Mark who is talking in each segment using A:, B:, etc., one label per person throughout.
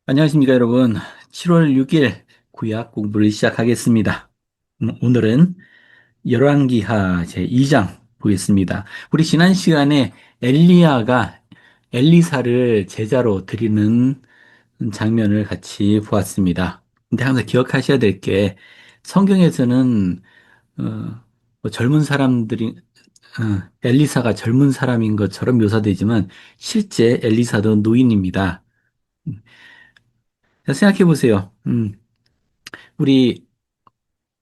A: 안녕하십니까, 여러분. 7월 6일 구약 공부를 시작하겠습니다. 오늘은 열왕기하 제2장 보겠습니다. 우리 지난 시간에 엘리야가 엘리사를 제자로 드리는 장면을 같이 보았습니다. 근데 항상 기억하셔야 될 게 성경에서는 어, 뭐 젊은 사람들이 엘리사가 젊은 사람인 것처럼 묘사되지만 실제 엘리사도 노인입니다. 생각해 보세요. 우리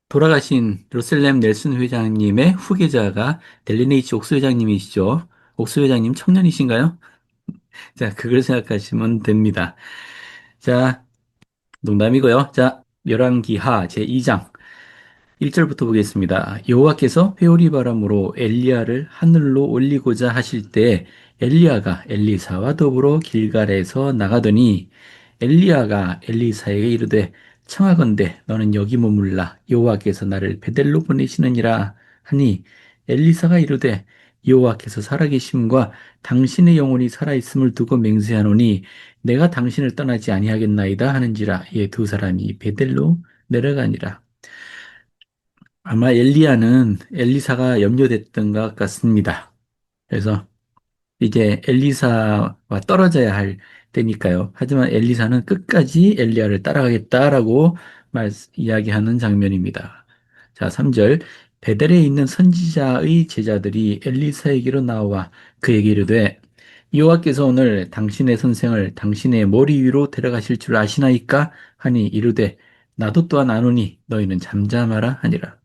A: 돌아가신 로셀렘 넬슨 회장님의 후계자가 델리네이치 옥수 회장님이시죠. 옥수 회장님 청년이신가요? 자, 그걸 생각하시면 됩니다. 자, 농담이고요. 자, 열왕기하 제2장 1절부터 보겠습니다. 여호와께서 회오리 바람으로 엘리야를 하늘로 올리고자 하실 때 엘리야가 엘리사와 더불어 길갈에서 나가더니 엘리야가 엘리사에게 이르되 청하건대 너는 여기 머물라 여호와께서 나를 베델로 보내시느니라 하니 엘리사가 이르되 여호와께서 살아계심과 당신의 영혼이 살아있음을 두고 맹세하노니 내가 당신을 떠나지 아니하겠나이다 하는지라. 이에 두 사람이 베델로 내려가니라. 아마 엘리야는 엘리사가 염려됐던 것 같습니다. 그래서 이제 엘리사와 떨어져야 할 때니까요. 하지만 엘리사는 끝까지 엘리야를 따라가겠다라고 이야기하는 장면입니다. 자, 3절. 베델에 있는 선지자의 제자들이 엘리사에게로 나와 그에게 이르되 여호와께서 오늘 당신의 선생을 당신의 머리 위로 데려가실 줄 아시나이까 하니 이르되 나도 또한 아노니 너희는 잠잠하라 하니라.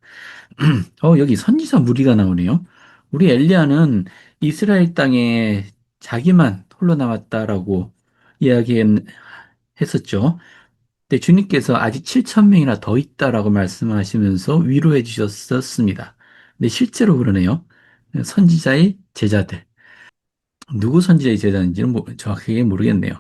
A: 여기 선지자 무리가 나오네요. 우리 엘리야는 이스라엘 땅에 자기만 홀로 남았다라고 이야기했었죠. 근데 주님께서 아직 7천 명이나 더 있다라고 말씀하시면서 위로해 주셨었습니다. 근데 실제로 그러네요. 선지자의 제자들. 누구 선지자의 제자인지는 정확하게 모르겠네요.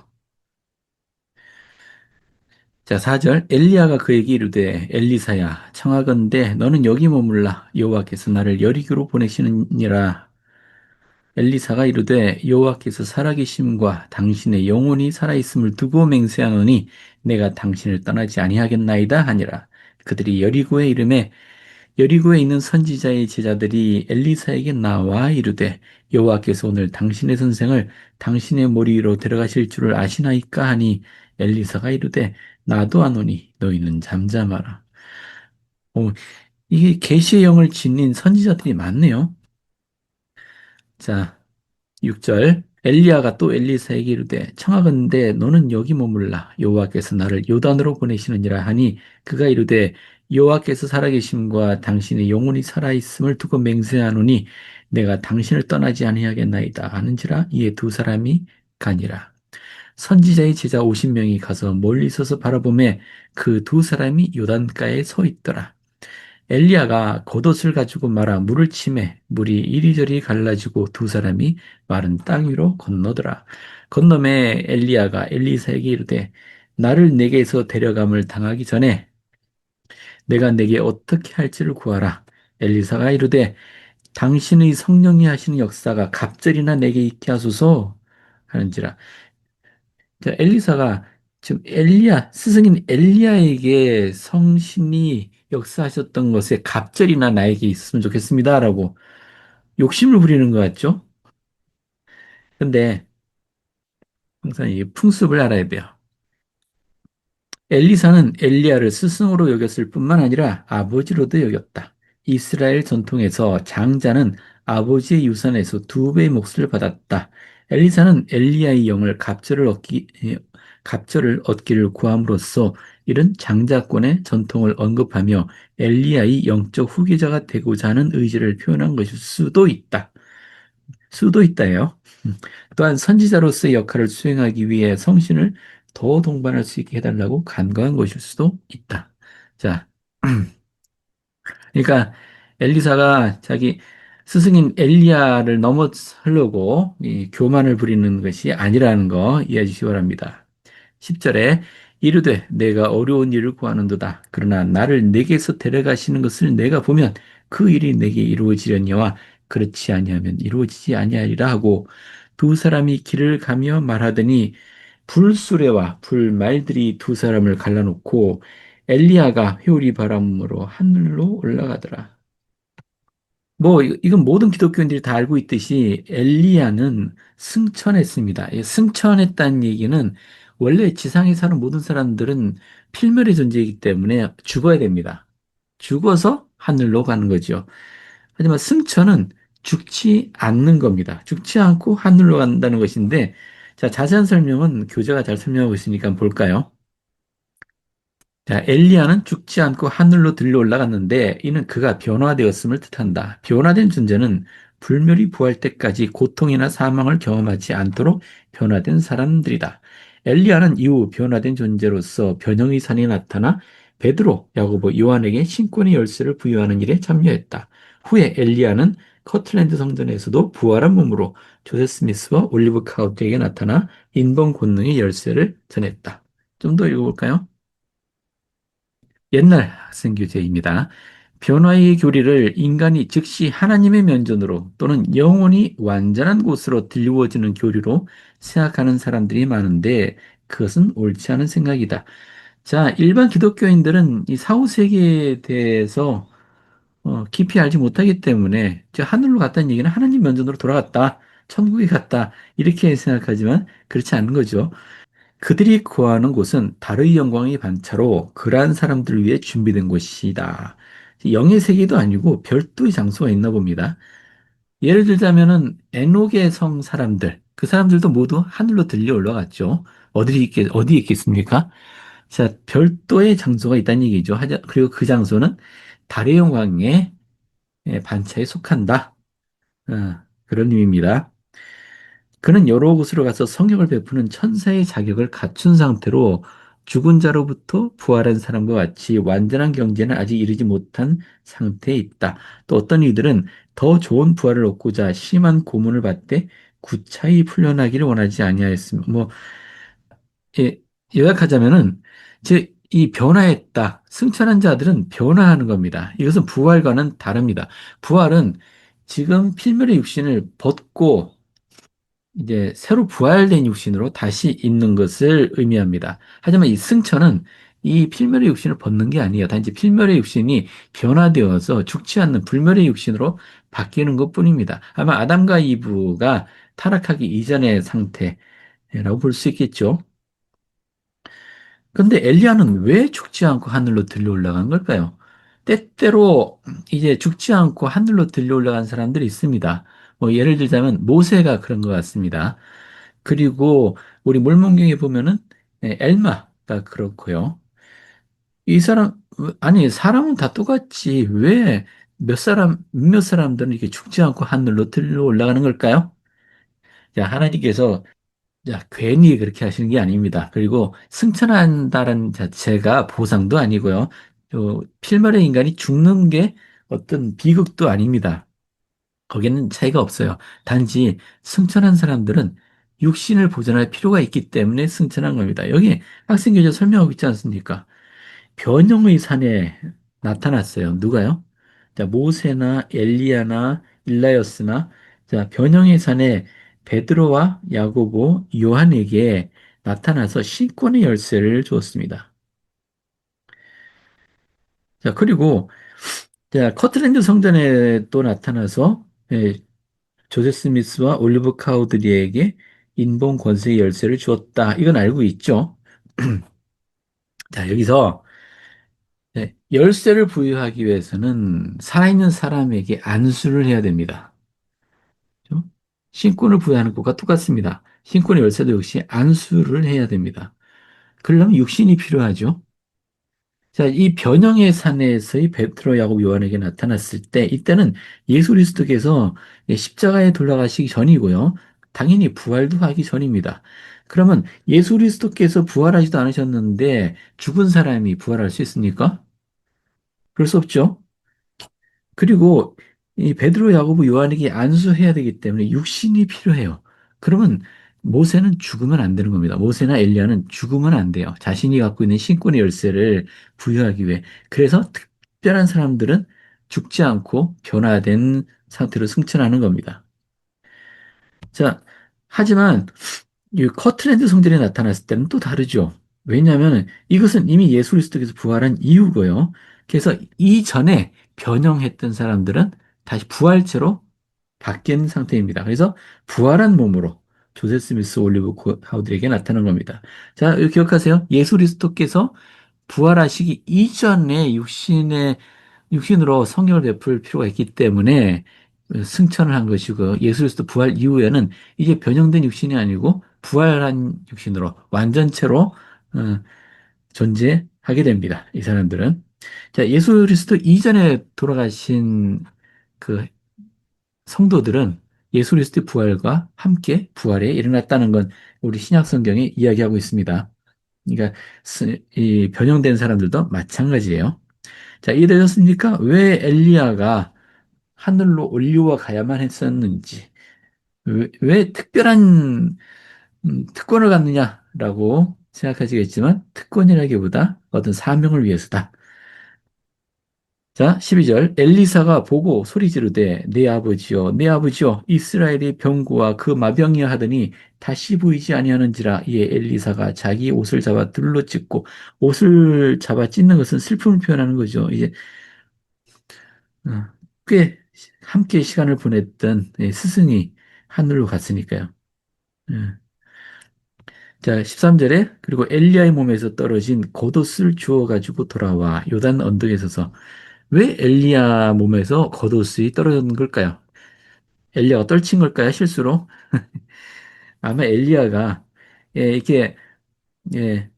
A: 자, 4절. 엘리야가 그에게 이르되 엘리사야 청하건대 너는 여기 머물라 여호와께서 나를 여리고로 보내시느니라. 엘리사가 이르되 여호와께서 살아계심과 당신의 영혼이 살아있음을 두고 맹세하노니 내가 당신을 떠나지 아니하겠나이다 하니라. 그들이 여리고에 이르매 여리고에 있는 선지자의 제자들이 엘리사에게 나와 이르되 여호와께서 오늘 당신의 선생을 당신의 머리 위로 데려가실 줄을 아시나이까 하니 엘리사가 이르되 나도 아노니 너희는 잠잠하라. 오, 이게 계시의 영을 지닌 선지자들이 많네요. 자, 6절. 엘리야가 또 엘리사에게 이르되 청하건대 너는 여기 머물라 여호와께서 나를 요단으로 보내시느니라 하니 그가 이르되 여호와께서 살아계심과 당신의 영혼이 살아있음을 두고 맹세하노니 내가 당신을 떠나지 아니하겠나이다 하는지라. 이에 두 사람이 가니라. 선지자의 제자 50명이 가서 멀리 서서 바라보매 그 두 사람이 요단가에 서 있더라. 엘리야가 겉옷을 가지고 말아 물을 치매 물이 이리저리 갈라지고 두 사람이 마른 땅 위로 건너더라. 건너매 엘리야가 엘리사에게 이르되 나를 내게서 데려감을 당하기 전에 내가 내게 어떻게 할지를 구하라. 엘리사가 이르되 당신의 성령이 하시는 역사가 갑절이나 내게 있게 하소서 하는지라. 자, 엘리사가 지금 스승인 엘리야에게 성신이 역사하셨던 것에 갑절이나 나에게 있으면 좋겠습니다라고 욕심을 부리는 것 같죠? 근데 항상 이 풍습을 알아야 돼요. 엘리사는 엘리야를 스승으로 여겼을 뿐만 아니라 아버지로도 여겼다. 이스라엘 전통에서 장자는 아버지의 유산에서 두 배의 몫을 받았다. 엘리사는 엘리야의 영을 갑절을 얻기를 구함으로써 이런 장자권의 전통을 언급하며 엘리야의 영적 후계자가 되고자 하는 의지를 표현한 것일 수도 있다. 수도 있다예요. 또한 선지자로서의 역할을 수행하기 위해 성신을 더 동반할 수 있게 해달라고 간과한 것일 수도 있다. 자, 그러니까 엘리사가 자기 스승인 엘리야를 넘어서려고 이 교만을 부리는 것이 아니라는 거 이해해 주시기 바랍니다. 10절에 이르되 내가 어려운 일을 구하는도다. 그러나 나를 내게서 데려가시는 것을 내가 보면 그 일이 내게 이루어지려니와 그렇지 아니하면 이루어지지 아니하리라 하고 두 사람이 길을 가며 말하더니 불수레와 불말들이 두 사람을 갈라놓고 엘리야가 회오리 바람으로 하늘로 올라가더라. 뭐 이건 모든 기독교인들이 다 알고 있듯이 엘리야는 승천했습니다. 이 승천했다는 얘기는 원래 지상에 사는 모든 사람들은 필멸의 존재이기 때문에 죽어야 됩니다. 죽어서 하늘로 가는 거죠. 하지만 승천은 죽지 않는 겁니다. 죽지 않고 하늘로 간다는 것인데, 자, 자세한 설명은 교재가 잘 설명하고 있으니까 볼까요? 자, 엘리야는 죽지 않고 하늘로 들려 올라갔는데 이는 그가 변화되었음을 뜻한다. 변화된 존재는 불멸이 부활 때까지 고통이나 사망을 경험하지 않도록 변화된 사람들이다. 엘리야는 이후 변화된 존재로서 변형의 산에 나타나 베드로, 야고보, 요한에게 신권의 열쇠를 부여하는 일에 참여했다. 후에 엘리야는 커틀랜드 성전에서도 부활한 몸으로 조세 스미스와 올리브 카우트에게 나타나 인본 권능의 열쇠를 전했다. 좀 더 읽어볼까요? 옛날 학생 교재입니다. 변화의 교리를 인간이 즉시 하나님의 면전으로 또는 영혼이 완전한 곳으로 들리워지는 교리로 생각하는 사람들이 많은데 그것은 옳지 않은 생각이다. 자, 일반 기독교인들은 이 사후 세계에 대해서 깊이 알지 못하기 때문에 저 하늘로 갔다는 얘기는 하나님 면전으로 돌아갔다, 천국에 갔다 이렇게 생각하지만 그렇지 않은 거죠. 그들이 구하는 곳은 달의 영광의 반차로 그러한 사람들을 위해 준비된 곳이다. 영의 세계도 아니고 별도의 장소가 있나 봅니다. 예를 들자면은 에녹의 성 사람들, 그 사람들도 모두 하늘로 들려 올라갔죠. 어디 있겠습니까? 자, 별도의 장소가 있다는 얘기죠. 그리고 그 장소는 달의 영광의 반차에 속한다. 그런 의미입니다. 그는 여러 곳으로 가서 성경을 베푸는 천사의 자격을 갖춘 상태로 죽은 자로부터 부활한 사람과 같이 완전한 경제는 아직 이르지 못한 상태에 있다. 또 어떤 이들은 더 좋은 부활을 얻고자 심한 고문을 받되 구차히 풀려나기를 원하지 아니하였으며 예, 요약하자면은 즉 이 변화했다. 승천한 자들은 변화하는 겁니다. 이것은 부활과는 다릅니다. 부활은 지금 필멸의 육신을 벗고 이제 새로 부활된 육신으로 다시 있는 것을 의미합니다. 하지만 이 승천은 이 필멸의 육신을 벗는 게 아니에요. 단지 필멸의 육신이 변화되어서 죽지 않는 불멸의 육신으로 바뀌는 것뿐입니다. 아마 아담과 이브가 타락하기 이전의 상태라고 볼 수 있겠죠. 근데 엘리야는 왜 죽지 않고 하늘로 들려 올라간 걸까요? 때때로 이제 죽지 않고 하늘로 들려 올라간 사람들이 있습니다. 뭐 예를 들자면 모세가 그런 것 같습니다. 그리고 우리 몰몬경에 보면은 엘마가 그렇고요. 이 사람 아니 사람은 다 똑같지 왜 몇몇 사람들은 이렇게 죽지 않고 하늘로 들려 올라가는 걸까요? 자, 하나님께서 자, 괜히 그렇게 하시는 게 아닙니다. 그리고 승천한다는 자체가 보상도 아니고요. 필멸의 인간이 죽는 게 어떤 비극도 아닙니다. 거기는 차이가 없어요. 단지 승천한 사람들은 육신을 보존할 필요가 있기 때문에 승천한 겁니다. 여기 학생교재 설명하고 있지 않습니까? 변형의 산에 나타났어요. 누가요? 자, 모세나 엘리야나 일라이어스나 자, 변형의 산에 베드로와 야고보, 요한에게 나타나서 신권의 열쇠를 주었습니다. 자, 그리고 자, 커트랜드 성전에 또 나타나서 조세 스미스와 올리브 카우드리에게 인본 권세의 열쇠를 주었다. 이건 알고 있죠? 자, 여기서 열쇠를 부여하기 위해서는 살아있는 사람에게 안수를 해야 됩니다. 그죠? 신권을 부여하는 것과 똑같습니다. 신권의 열쇠도 역시 안수를 해야 됩니다. 그러려면 육신이 필요하죠. 자, 이 변형의 산에서의 베드로, 야곱, 요한에게 나타났을 때 이때는 예수 그리스도께서 십자가에 돌아가시기 전이고요. 당연히 부활도 하기 전입니다. 그러면 예수 그리스도께서 부활하지도 않으셨는데 죽은 사람이 부활할 수 있습니까? 그럴 수 없죠. 그리고 이 베드로, 야고보, 요한에게 안수해야 되기 때문에 육신이 필요해요. 그러면 모세는 죽으면 안 되는 겁니다. 모세나 엘리야는 죽으면 안 돼요. 자신이 갖고 있는 신권의 열쇠를 부여하기 위해. 그래서 특별한 사람들은 죽지 않고 변화된 상태로 승천하는 겁니다. 자, 하지만 이 커트랜드 성전에 나타났을 때는 또 다르죠. 왜냐하면 이것은 이미 예수 그리스도께서 부활한 이후고요. 그래서 이전에 변형했던 사람들은 다시 부활체로 바뀐 상태입니다. 그래서 부활한 몸으로 조세 스미스 올리브 하우드에게 나타난 겁니다. 자, 이거 기억하세요. 예수 그리스도께서 부활하시기 이전에 육신으로 성령을 베풀 필요가 있기 때문에 승천을 한 것이고 예수 그리스도 부활 이후에는 이제 변형된 육신이 아니고 부활한 육신으로 완전체로 어, 존재하게 됩니다. 이 사람들은. 자, 예수 그리스도 이전에 돌아가신 그 성도들은 예수 그리스도의 부활과 함께 부활에 일어났다는 건 우리 신약 성경이 이야기하고 있습니다. 그러니까 이 변형된 사람들도 마찬가지예요. 자, 이해되셨습니까? 왜 엘리야가 하늘로 올리워 가야만 했었는지, 왜 특별한 특권을 갖느냐라고 생각하시겠지만 특권이라기보다 어떤 사명을 위해서다. 자, 12절. 엘리사가 보고 소리 지르되 내 아버지여 내 아버지여 이스라엘이 병고와 그 마병이야 하더니 다시 보이지 아니하는지라. 이에 엘리사가 자기 옷을 잡아 둘러 찢고, 옷을 잡아 찢는 것은 슬픔을 표현하는 거죠. 이제 어, 꽤 함께 시간을 보냈던 스승이 하늘로 갔으니까요. 예. 자, 13절에 그리고 엘리야의 몸에서 떨어진 겉옷을 주워 가지고 돌아와 요단 언덕에 서서. 왜 엘리야 몸에서 겉옷이 떨어진 걸까요? 엘리야가 떨친 걸까요? 실수로? 아마 엘리야가 이렇게 예,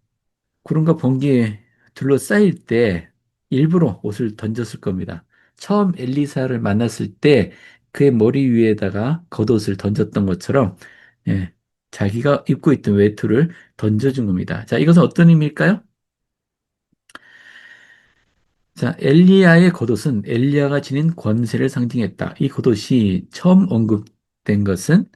A: 구름과 번개에 둘러싸일 때 일부러 옷을 던졌을 겁니다. 처음 엘리사를 만났을 때 그의 머리 위에다가 겉옷을 던졌던 것처럼 예, 자기가 입고 있던 외투를 던져준 겁니다. 자, 이것은 어떤 의미일까요? 자, 엘리야의 겉옷은 엘리야가 지닌 권세를 상징했다. 이 겉옷이 처음 언급된 것은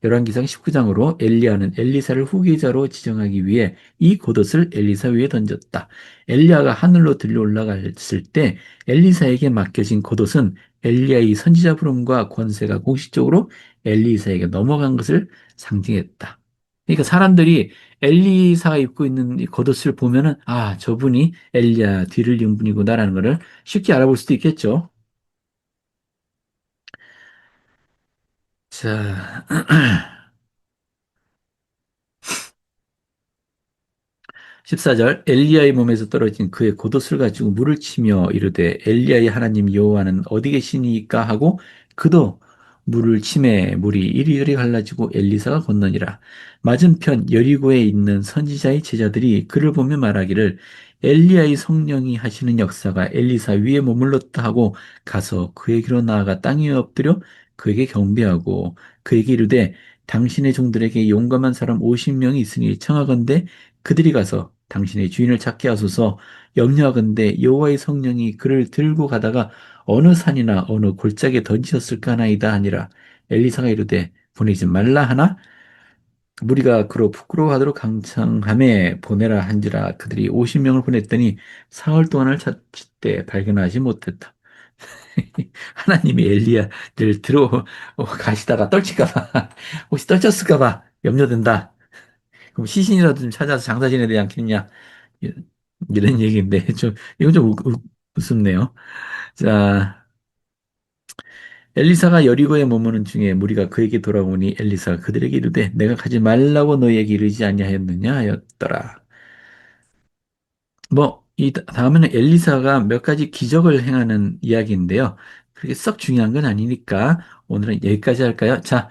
A: 열왕기상 19장으로 엘리야는 엘리사를 후계자로 지정하기 위해 이 겉옷을 엘리사 위에 던졌다. 엘리야가 하늘로 들려 올라갔을 때 엘리사에게 맡겨진 겉옷은 엘리야의 선지자 부름과 권세가 공식적으로 엘리사에게 넘어간 것을 상징했다. 그러니까 사람들이 엘리사가 입고 있는 이 겉옷을 보면은 아, 저분이 엘리야 뒤를 이은 분이구나라는 것을 쉽게 알아볼 수도 있겠죠. 자, 14절 엘리야의 몸에서 떨어진 그의 겉옷을 가지고 물을 치며 이르되 엘리야의 하나님 여호와는 어디 계시니까 하고 그도 물을 치매 물이 이리저리 갈라지고 엘리사가 건너니라. 맞은편 여리고에 있는 선지자의 제자들이 그를 보며 말하기를 엘리야의 성령이 하시는 역사가 엘리사 위에 머물렀다 하고 가서 그에게로 나아가 땅에 엎드려 그에게 경배하고 그에게 이르되 당신의 종들에게 용감한 사람 50명이 있으니 청하건대 그들이 가서 당신의 주인을 찾게 하소서. 염려하건대 여호와의 성령이 그를 들고 가다가 어느 산이나 어느 골짜기에 던지셨을까 하나이다 하니라. 엘리사가 이르되 보내지 말라 하나 무리가 그로 부끄러워하도록 강청함에 보내라 한지라. 그들이 50명을 보냈더니 사흘 동안을 찾되 발견하지 못했다. 하나님이 엘리야를 들어 가시다가 떨칠까 봐 혹시 떨쳤을까 봐 염려된다. 그럼 시신이라도 좀 찾아서 장사 지내야 되지 않겠냐? 이- 이런 얘기인데, 이건 좀 우습네요. 자, 엘리사가 여리고에 머무는 중에 무리가 그에게 돌아오니 엘리사가 그들에게 이르되 내가 가지 말라고 너희에게 이르지 아니하였느냐 하였더라. 뭐, 이 다음에는 엘리사가 몇 가지 기적을 행하는 이야기인데요. 그렇게 썩 중요한 건 아니니까 오늘은 여기까지 할까요? 자,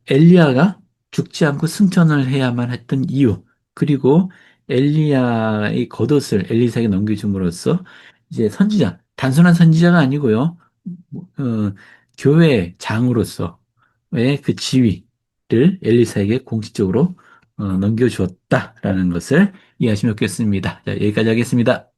A: 엘리야가 죽지 않고 승천을 해야만 했던 이유, 그리고 엘리야의 겉옷을 엘리사에게 넘겨줌으로써 이제 선지자, 단순한 선지자가 아니고요, 교회 장으로서의 그 지위를 엘리사에게 공식적으로 넘겨주었다라는 것을 이해하시면 좋겠습니다. 자, 여기까지 하겠습니다.